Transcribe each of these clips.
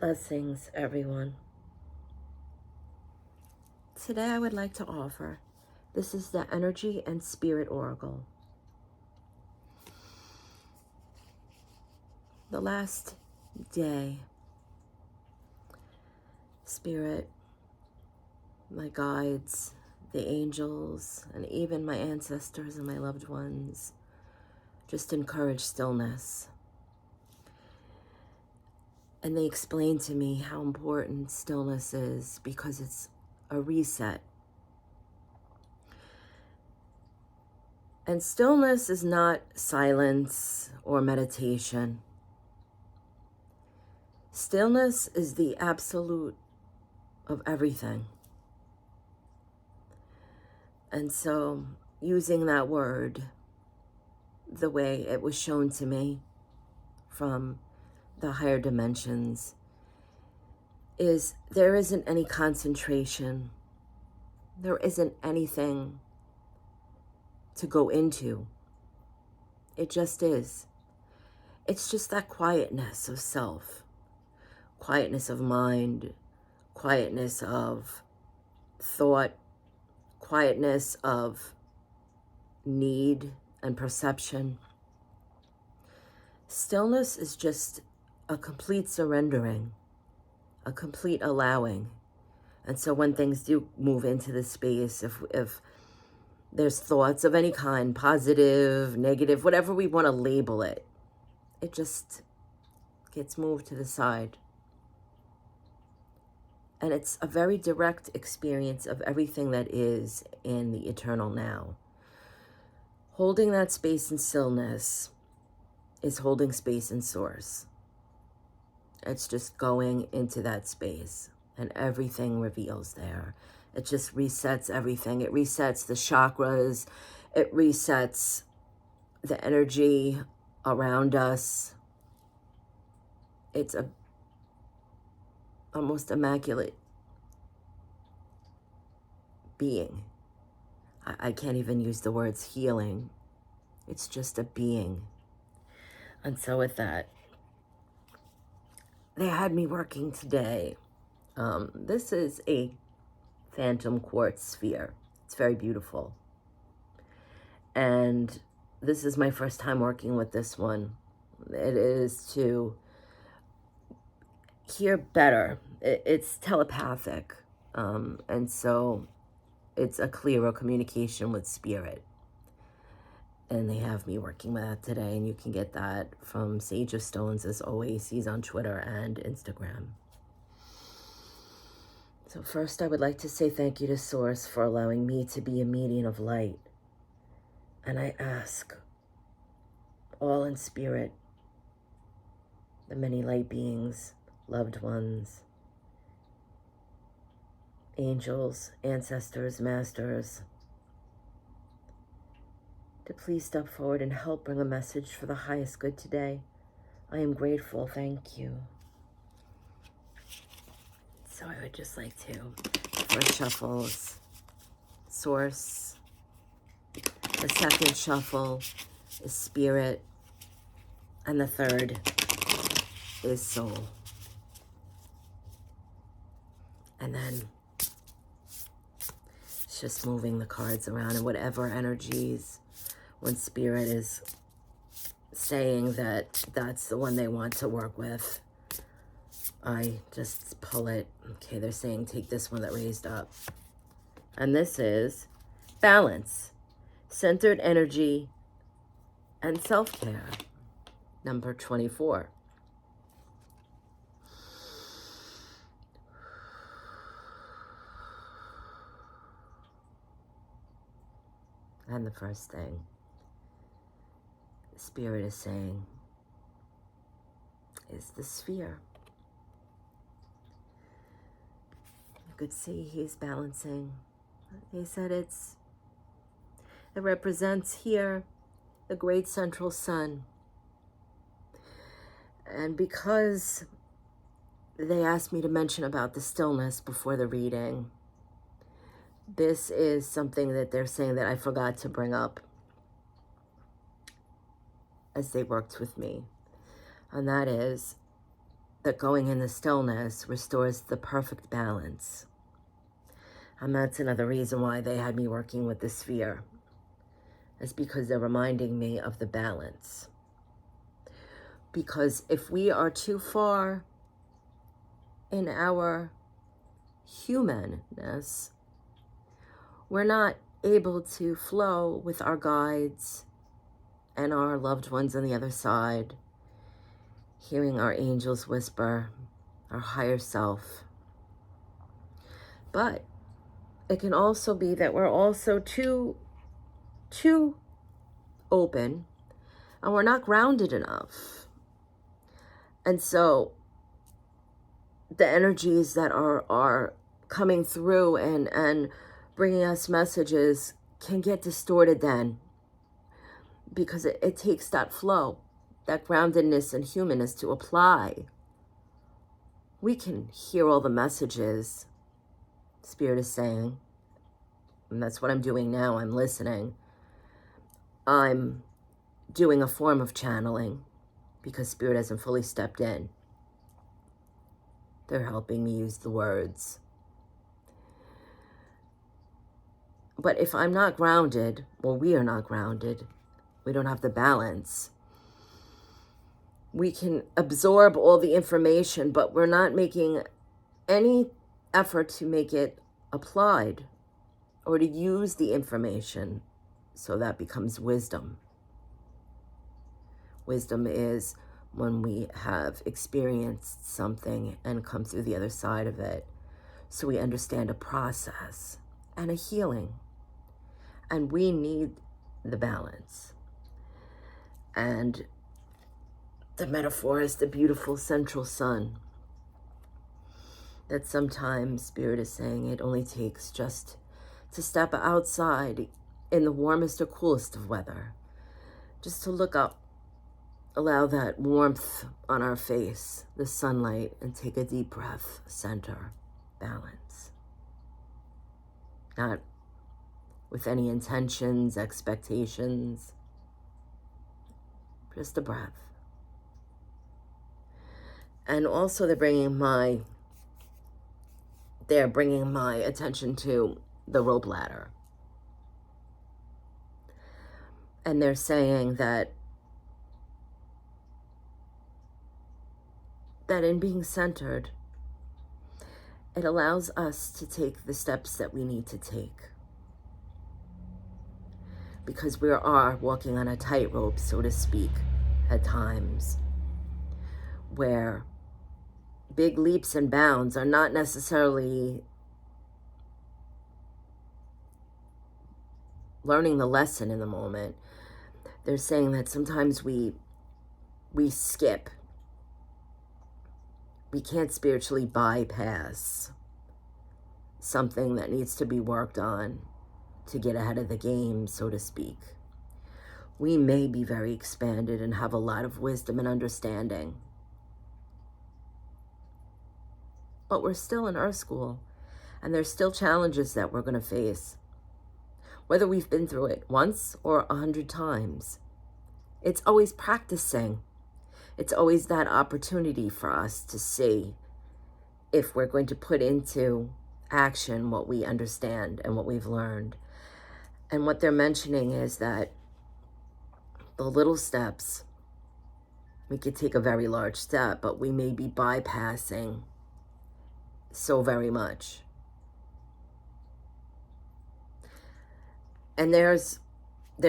Blessings, everyone. Today I would like to offer, this is the Energy and Spirit Oracle. The last day, Spirit, my guides, the angels, and even my ancestors and my loved ones just encourage stillness. And they explain to me how important stillness is because it's a reset. And stillness is not silence or meditation. Stillness is the absolute of everything. And so, using that word the way it was shown to me from the higher dimensions is there isn't any concentration. There isn't anything to go into. It just is. It's just that quietness of self, quietness of mind, quietness of thought, quietness of need and perception. Stillness is just a complete surrendering, a complete allowing. And so when things do move into the space, if there's thoughts of any kind, positive, negative, whatever we want to label it, it just gets moved to the side. And it's a very direct experience of everything that is in the eternal now. Holding that space in stillness is holding space in source. It's just going into that space and everything reveals there. It just resets everything. It resets the chakras. It resets the energy around us. It's a almost immaculate being. I can't even use the words healing. It's just a being. And so with that, they had me working today. This is a phantom quartz sphere. It's very beautiful. And this is my first time working with this one. It is to hear better. It's telepathic. And so it's a clearer communication with spirit. And they have me working with that today. And you can get that from Sage of Stones, as always. He's on Twitter and Instagram. So first, I would like to say thank you to Source for allowing me to be a medium of light. And I ask all in spirit, the many light beings, loved ones, angels, ancestors, masters, to please step forward and help bring a message for the highest good today. I am grateful. Thank you. So I would just like to, first shuffles, Source. The second shuffle is Spirit. And the third is Soul. And then it's just moving the cards around and whatever energies, when Spirit is saying that that's the one they want to work with, I just pull it. Okay, they're saying take this one that raised up. And this is balance, centered energy, and self-care, number 24. And the first thing Spirit is saying is the sphere. You could see he's balancing. He said it represents here the great central sun. And because they asked me to mention about the stillness before the reading, this is something that they're saying that I forgot to bring up as they worked with me. And that is that going in the stillness restores the perfect balance. And that's another reason why they had me working with the sphere. It's because they're reminding me of the balance. Because if we are too far in our humanness, we're not able to flow with our guides and our loved ones on the other side, hearing our angels whisper, our higher self. But it can also be that we're also too open and we're not grounded enough. And so the energies that are coming through and bringing us messages can get distorted then, because it takes that flow, that groundedness and humanness to apply. We can hear all the messages Spirit is saying, and that's what I'm doing now. I'm listening. I'm doing a form of channeling because Spirit hasn't fully stepped in. They're helping me use the words. But if I'm not grounded, or we are not grounded, we don't have the balance. We can absorb all the information, but we're not making any effort to make it applied or to use the information. So that becomes wisdom. Wisdom is when we have experienced something and come through the other side of it. So we understand a process and a healing. And we need the balance. And the metaphor is the beautiful central sun. That sometimes Spirit is saying it only takes just to step outside in the warmest or coolest of weather. Just to look up, allow that warmth on our face, the sunlight, and take a deep breath, center, balance. Not with any intentions, expectations, just a breath. And also they're bringing my attention to the rope ladder. And they're saying that in being centered, it allows us to take the steps that we need to take. Because we are walking on a tightrope, so to speak, at times, where big leaps and bounds are not necessarily learning the lesson in the moment. They're saying that sometimes we skip. We can't spiritually bypass something that needs to be worked on to get ahead of the game, so to speak. We may be very expanded and have a lot of wisdom and understanding, but we're still in Earth School, and there's still challenges that we're going to face. Whether we've been through it once or 100 times, it's always practicing. It's always that opportunity for us to see if we're going to put into action what we understand and what we've learned. And what they're mentioning is that the little steps, we could take a very large step, but we may be bypassing so very much. And they're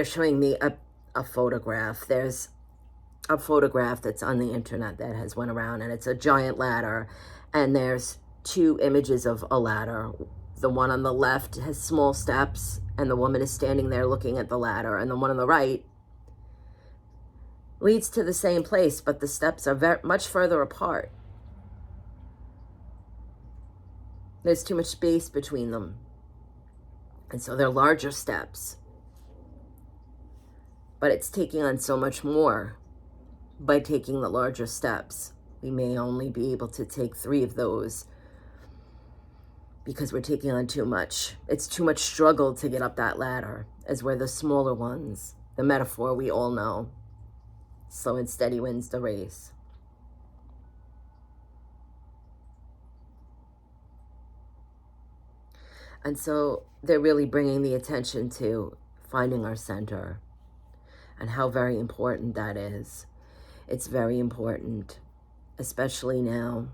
showing me a photograph. There's a photograph that's on the internet that has went around, and it's a giant ladder, and there's two images of a ladder. The one on the left has small steps, and the woman is standing there looking at the ladder, and the one on the right leads to the same place, but the steps are much further apart. There's too much space between them, and so they're larger steps, but it's taking on so much more. By taking the larger steps, we may only be able to take 3 of those because we're taking on too much. It's too much struggle to get up that ladder, as we're the smaller ones. The metaphor we all know. Slow and steady wins the race. And so they're really bringing the attention to finding our center and how very important that is. It's very important, especially now.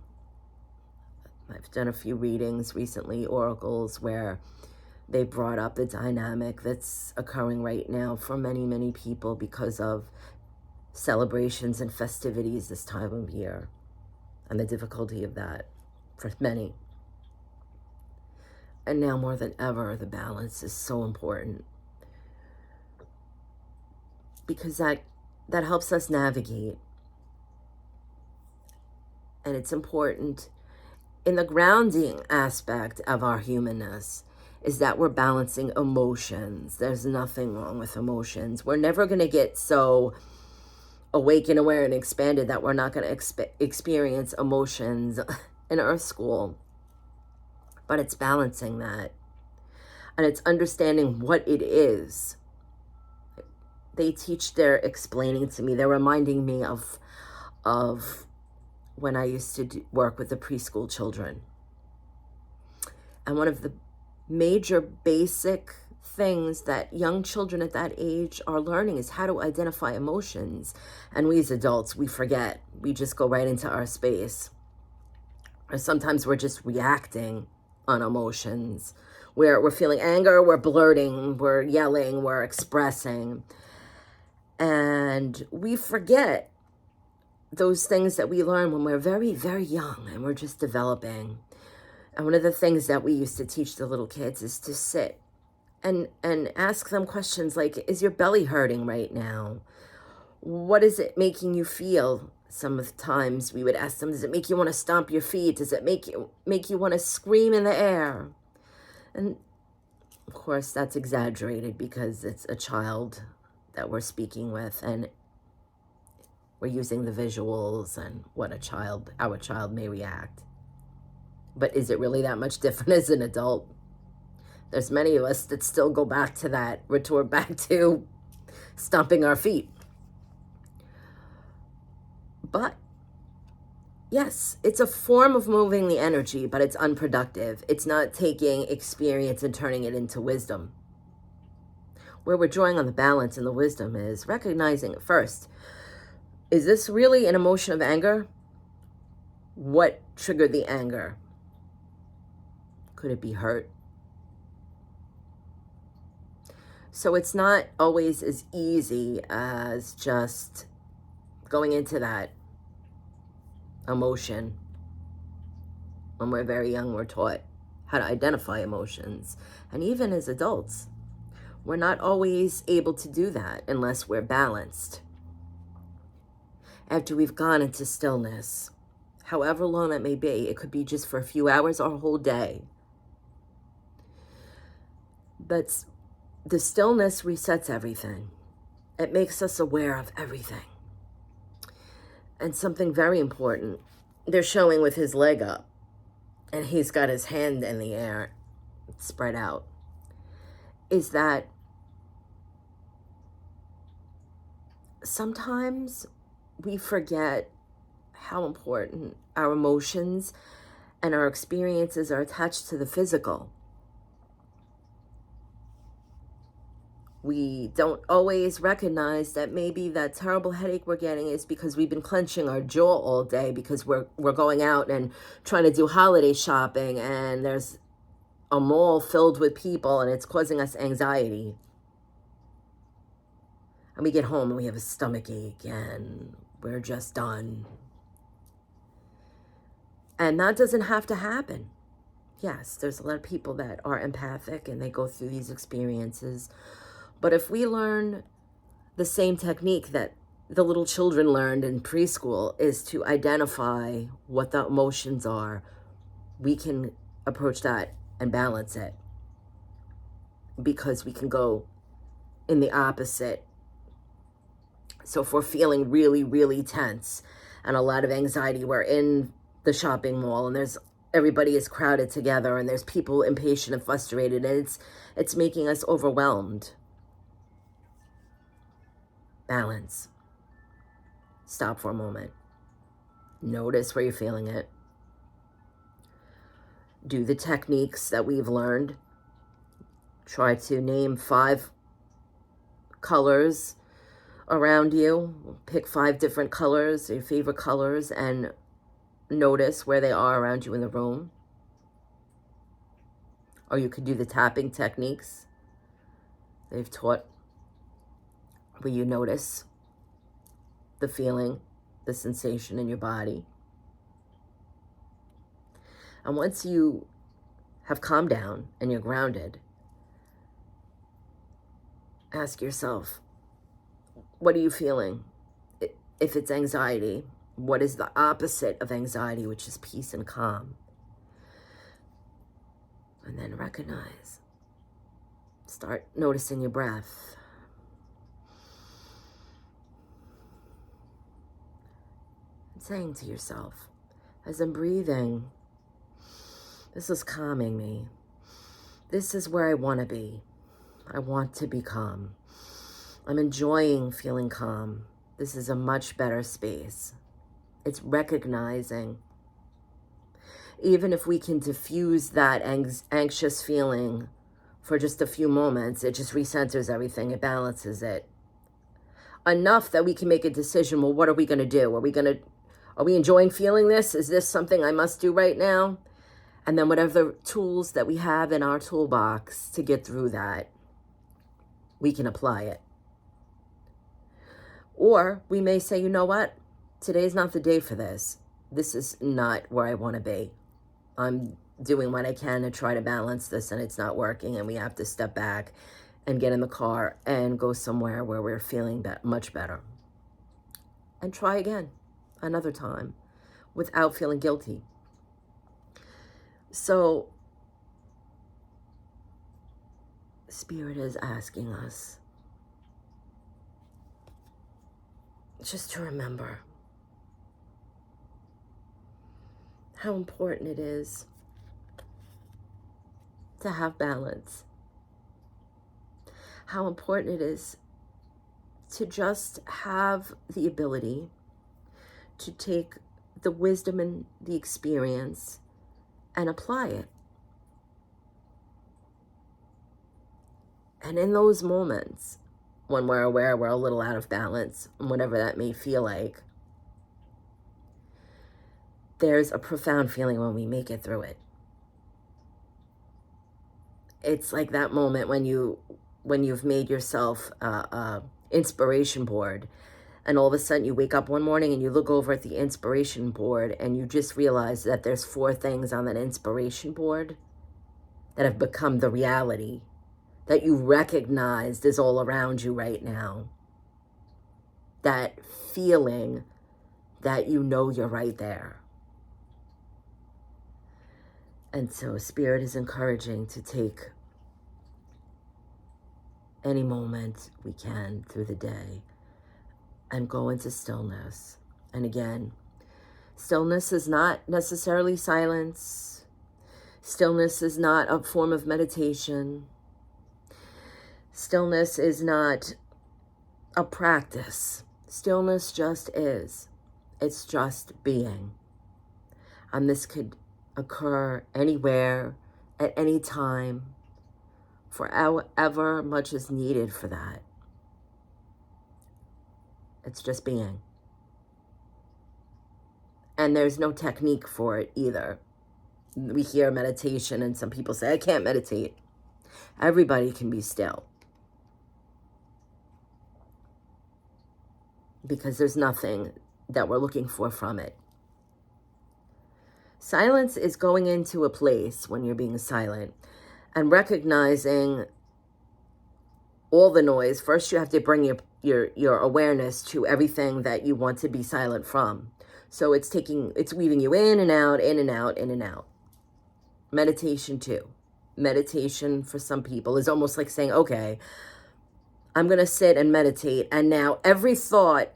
I've done a few readings recently, oracles, where they brought up the dynamic that's occurring right now for many, many people because of celebrations and festivities this time of year and the difficulty of that for many. And now more than ever, the balance is so important because that helps us navigate. And it's important in the grounding aspect of our humanness is that we're balancing emotions. There's nothing wrong with emotions. We're never going to get so awake and aware and expanded that we're not going to experience emotions in Earth School. But it's balancing that. And it's understanding what it is. They're explaining to me, they're reminding me of when I used to work with the preschool children. And one of the major basic things that young children at that age are learning is how to identify emotions. And we as adults, we forget. We just go right into our space. Or sometimes we're just reacting on emotions. We're feeling anger, we're blurting, we're yelling, we're expressing. And we forget those things that we learn when we're very, very young and we're just developing. And one of the things that we used to teach the little kids is to sit and ask them questions like, is your belly hurting right now? What is it making you feel? Sometimes we would ask them, does it make you want to stomp your feet? Does it make you want to scream in the air? And of course, that's exaggerated because it's a child that we're speaking with, and we're using the visuals and what our child may react. But is it really that much different as an adult? There's many of us that still go back to that, retort back to stomping our feet. But yes, it's a form of moving the energy, but it's unproductive. It's not taking experience and turning it into wisdom. Where we're drawing on the balance and the wisdom is recognizing it first. Is this really an emotion of anger? What triggered the anger? Could it be hurt? So it's not always as easy as just going into that emotion. When we're very young, we're taught how to identify emotions. And even as adults, we're not always able to do that unless we're balanced. After we've gone into stillness, however long that may be, it could be just for a few hours or a whole day. But the stillness resets everything. It makes us aware of everything. And something very important, they're showing with his leg up, and he's got his hand in the air, spread out, is that sometimes we forget how important our emotions and our experiences are attached to the physical. We don't always recognize that maybe that terrible headache we're getting is because we've been clenching our jaw all day because we're going out and trying to do holiday shopping, and there's a mall filled with people and it's causing us anxiety. And we get home and we have a stomach ache and we're just done. And that doesn't have to happen. Yes, there's a lot of people that are empathic and they go through these experiences. But if we learn the same technique that the little children learned in preschool, is to identify what the emotions are, we can approach that and balance it. Because we can go in the opposite. So if we're feeling really, really tense and a lot of anxiety, we're in the shopping mall and everybody is crowded together and there's people impatient and frustrated, and it's making us overwhelmed. Balance. Stop for a moment. Notice where you're feeling it. Do the techniques that we've learned Try to name 5 colors around you. Pick 5 different colors, your favorite colors, and notice where they are around you in the room. Or you could do the tapping techniques they've taught, where you notice the feeling, the sensation in your body. And once you have calmed down and you're grounded, ask yourself, what are you feeling? If it's anxiety, what is the opposite of anxiety, which is peace and calm? And then recognize. Start noticing your breath. And saying to yourself, as I'm breathing, this is calming me. This is where I want to be. I want to be calm. I'm enjoying feeling calm. This is a much better space. It's recognizing, even if we can diffuse that anxious feeling for just a few moments, it just recenters everything, it balances it. Enough that we can make a decision, well, what are we going to do? Are we enjoying feeling this? Is this something I must do right now? And then whatever tools that we have in our toolbox to get through that, we can apply it. Or we may say, you know what? Today's not the day for this. This is not where I want to be. I'm doing what I can to try to balance this and it's not working, and we have to step back and get in the car and go somewhere where we're feeling much better. And try again another time without feeling guilty. So Spirit is asking us just to remember how important it is to have balance. How important it is to just have the ability to take the wisdom and the experience and apply it. And in those moments, when we're aware we're a little out of balance, whatever that may feel like, there's a profound feeling when we make it through it. It's like that moment when you've made yourself a inspiration board, and all of a sudden you wake up one morning and you look over at the inspiration board and you just realize that there's 4 things on that inspiration board that have become the reality that you recognized is all around you right now. That feeling that you know you're right there. And so Spirit is encouraging to take any moment we can through the day and go into stillness. And again, stillness is not necessarily silence. Stillness is not a form of meditation. Stillness is not a practice. Stillness just is. It's just being. And this could occur anywhere, at any time, for however much is needed for that. It's just being. And there's no technique for it either. We hear meditation and some people say, I can't meditate. Everybody can be still. Because there's nothing that we're looking for from it. Silence is going into a place when you're being silent and recognizing all the noise. First, you have to bring your awareness to everything that you want to be silent from. So it's weaving you in and out, in and out, in and out. Meditation too. Meditation for some people is almost like saying, okay, I'm going to sit and meditate, and now every thought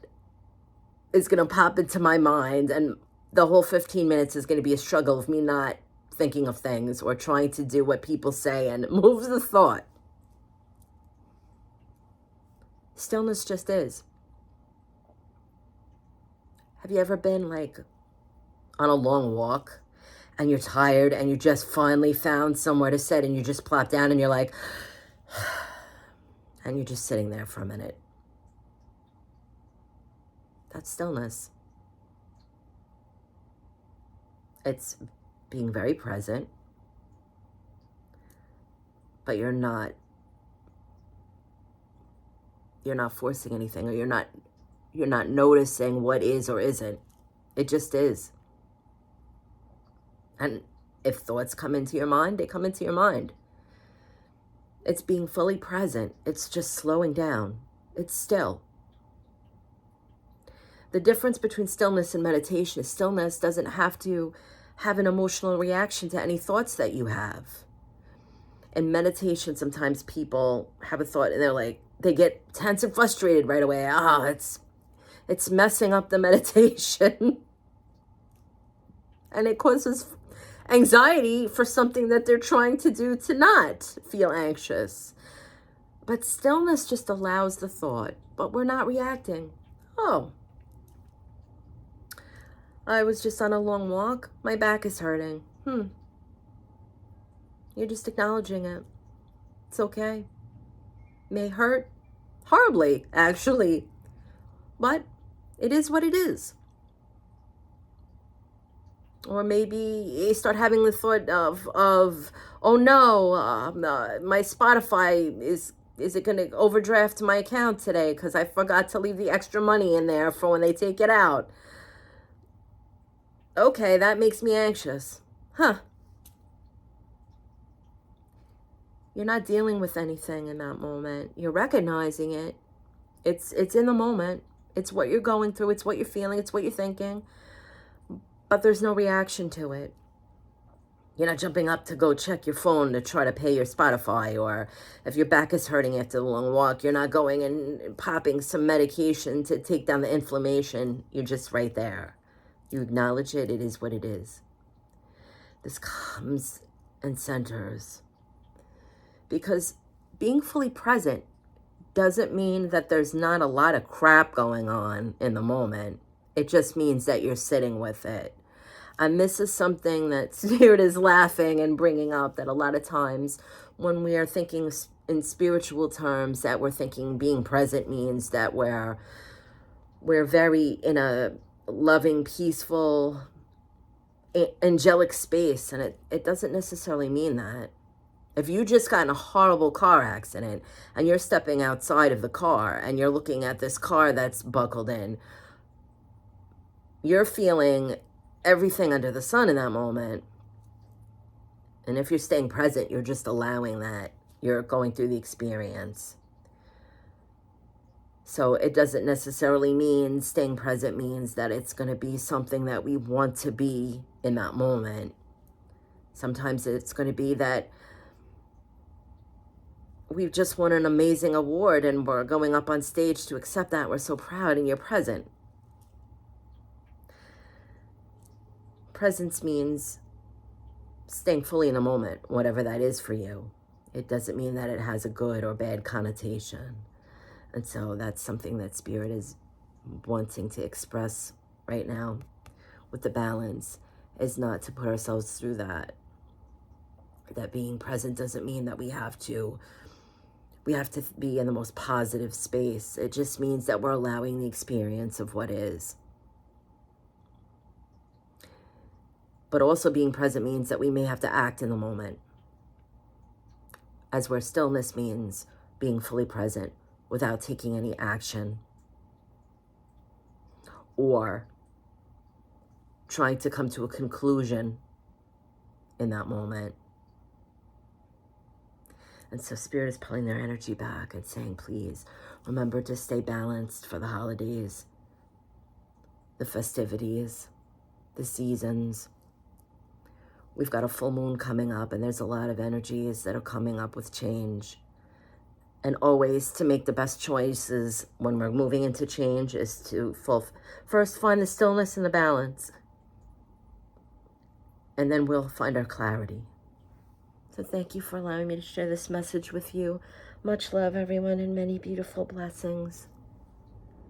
is going to pop into my mind, and the whole 15 minutes is going to be a struggle of me not thinking of things or trying to do what people say, and it moves the thought. Stillness just is. Have you ever been like on a long walk and you're tired and you just finally found somewhere to sit and you just plop down and you're like, And you're just sitting there for a minute. That's stillness. It's being very present, but you're not forcing anything, or you're not noticing what is or isn't. It just is. And if thoughts come into your mind, they come into your mind. It's being fully present. It's just slowing down. It's still. The difference between stillness and meditation is stillness doesn't have to have an emotional reaction to any thoughts that you have. In meditation, sometimes people have a thought and they're like, they get tense and frustrated right away. It's messing up the meditation. And it causes anxiety for something that they're trying to do to not feel anxious. But stillness just allows the thought, but we're not reacting. Oh, I was just on a long walk. My back is hurting. You're just acknowledging it. It's okay. May hurt horribly, actually, but it is what it is. Or maybe you start having the thought of oh no, my Spotify is it going to overdraft my account today because I forgot to leave the extra money in there for when they take it out. Okay, that makes me anxious. You're not dealing with anything in that moment. You're recognizing it. It's in the moment. It's what you're going through. It's what you're feeling. It's what you're thinking. But there's no reaction to it. You're not jumping up to go check your phone to try to pay your Spotify, or if your back is hurting after the long walk, you're not going and popping some medication to take down the inflammation. You're just right there. You acknowledge it. It is what it is. This comes and centers. Because being fully present doesn't mean that there's not a lot of crap going on in the moment. It just means that you're sitting with it. And this is something that Spirit is laughing and bringing up, that a lot of times when we are thinking in spiritual terms, that we're thinking being present means that we're very in a loving, peaceful, angelic space. And it doesn't necessarily mean that. If you just got in a horrible car accident and you're stepping outside of the car and you're looking at this car that's buckled in, you're feeling everything under the sun in that moment. And if you're staying present, you're just allowing that. You're going through the experience. So it doesn't necessarily mean staying present means that it's going to be something that we want to be in that moment. Sometimes it's going to be that we've just won an amazing award and we're going up on stage to accept that. We're so proud, and you're present. Presence means staying fully in the moment, whatever that is for you. It doesn't mean that it has a good or bad connotation. And so that's something that Spirit is wanting to express right now with the balance, is not to put ourselves through that. That being present doesn't mean that we have to be in the most positive space. It just means that we're allowing the experience of what is. But also being present means that we may have to act in the moment. As where stillness means being fully present without taking any action or trying to come to a conclusion in that moment. And so Spirit is pulling their energy back and saying, please remember to stay balanced for the holidays, the festivities, the seasons. We've got a full moon coming up, and there's a lot of energies that are coming up with change. And always to make the best choices when we're moving into change is to first find the stillness and the balance. And then we'll find our clarity. So thank you for allowing me to share this message with you. Much love, everyone, and many beautiful blessings.